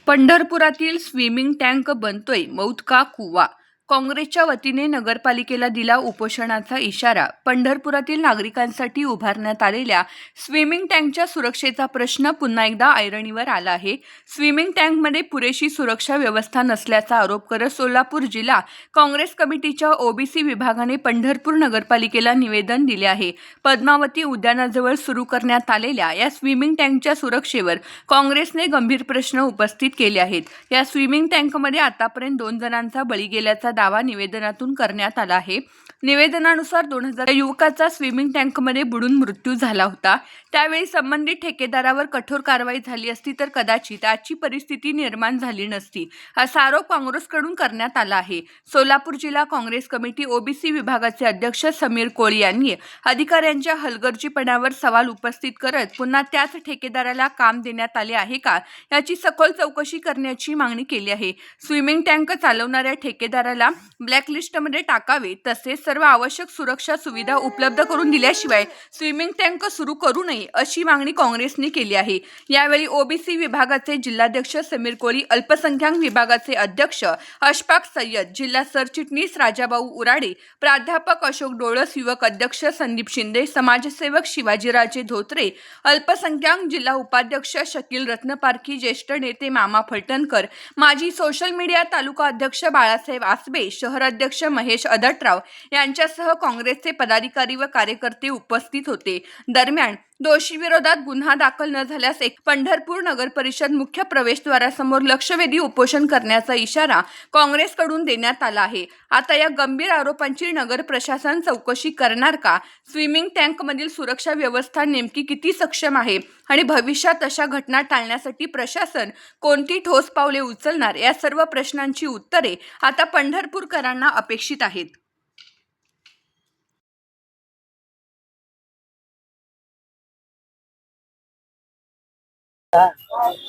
पंढरपुरातील swimming tank बनतोय मौत का कुवा. काँग्रेसच्या वतीने नगरपालिकेला दिला उपोषणाचा इशारा. पंढरपुरातील नागरिकांसाठी उभारण्यात आलेल्या स्विमिंग टँकच्या सुरक्षेचा प्रश्न पुन्हा एकदा ऐरणीवर आला आहे. स्विमिंग टँकमध्ये पुरेशी सुरक्षा व्यवस्था नसल्याचा आरोप करत सोलापूर जिल्हा काँग्रेस कमिटीच्या ओबीसी विभागाने पंढरपूर नगरपालिकेला निवेदन दिले आहे. पद्मावती उद्यानाजवळ सुरू करण्यात आलेल्या या स्विमिंग टँकच्या सुरक्षेवर काँग्रेसने गंभीर प्रश्न उपस्थित केले आहेत. या स्विमिंग टँकमध्ये आतापर्यंत 2 जणांचा बळी गेल्याचा दावा निवेदनातून करण्यात आला आहे. निवेदनानुसार 2000 युवकाचा स्विमिंग टँकमध्ये बुडून मृत्यू झाला होता. त्यावेळी संबंधित ठेकेदारावर कठोर कारवाई झाली असती तर कदाचित आजची परिस्थिती निर्माण झाली नसती, असा आरोप काँग्रेसकडून करण्यात आला आहे. सोलापूर जिल्हा काँग्रेस कमिटी ओबीसी विभागाचे अध्यक्ष समीर कोळी यांनी अधिकाऱ्यांच्या हलगर्जीपणावर सवाल उपस्थित करत पुन्हा त्याच ठेकेदाराला काम देण्यात आले आहे का याची सखोल चौकशी करण्याची मागणी केली आहे. स्विमिंग टँक चालवणाऱ्या ठेकेदाराला ब्लॅकलिस्टमध्ये टाकावे, तसेच सर्व आवश्यक सुरक्षा सुविधा उपलब्ध करून दिल्याशिवाय स्विमिंग टँक सुरू करू नये अशी मागणी काँग्रेसने केली आहे. यावेळी ओबीसी विभागाचे जिल्हाध्यक्ष समीर कोळी, अल्पसंख्याक विभागाचे अध्यक्ष अशफाक सय्यद, जिल्हा सरचिटणीस राजाभाऊ उराडे, प्राध्यापक अशोक डोळस, युवक अध्यक्ष संदीप शिंदे, समाजसेवक शिवाजीराजे धोत्रे, अल्पसंख्याक जिल्हा उपाध्यक्ष शकील रत्नपारखी, ज्येष्ठ नेते मामा फलटणकर, माजी सोशल मीडिया तालुका अध्यक्ष बाळासाहेब आसबे, शहर अध्यक्ष महेश अदटराव यांच्यासह काँग्रेसचे पदाधिकारी व कार्यकर्ते उपस्थित होते. दरम्यान दोषीविरोधात गुन्हा दाखल न झाल्यास पंढरपूर नगर परिषद मुख्य प्रवेशद्वारासमोर लक्षवेधी उपोषण करण्याचा इशारा काँग्रेसकडून देण्यात आला आहे. आता या गंभीर आरोपांची नगर प्रशासन चौकशी करणार का? स्विमिंग टँकमधील सुरक्षा व्यवस्था नेमकी किती सक्षम आहे आणि भविष्यात अशा घटना टाळण्यासाठी प्रशासन कोणती ठोस पावले उचलणार, या सर्व प्रश्नांची उत्तरे आता पंढरपूरकरांना अपेक्षित आहेत.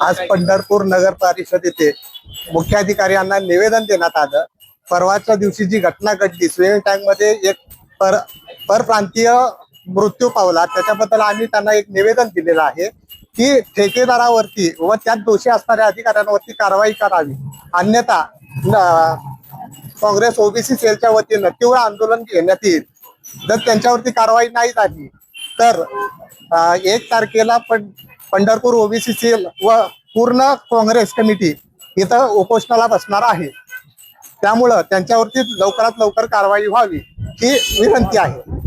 आज पंढरपूर नगर परिषद येथे मुख्याधिकाऱ्यांना निवेदन देण्यात आलं. परवाच्या दिवशी जी घटना घडली, स्विमिंग टँक मध्ये एक परप्रांतीय मृत्यू पावला, त्याच्याबद्दल आम्ही त्यांना एक निवेदन दिलेलं आहे की ठेकेदारावरती व त्यात दोषी असणाऱ्या अधिकाऱ्यांवरती कारवाई करावी, अन्यथा काँग्रेस ओबीसी सेलच्या वतीनं तीव्र आंदोलन घेण्यात येईल. जर त्यांच्यावरती कारवाई नाही झाली तर 1 तारखेला पंढरपूर ओबीसी सेल व पूर्ण काँग्रेस कमिटी इथं उपोषणाला बसणार आहे. त्यामुळं त्यांच्यावरती लवकरात लवकर कारवाई व्हावी ही विनंती आहे.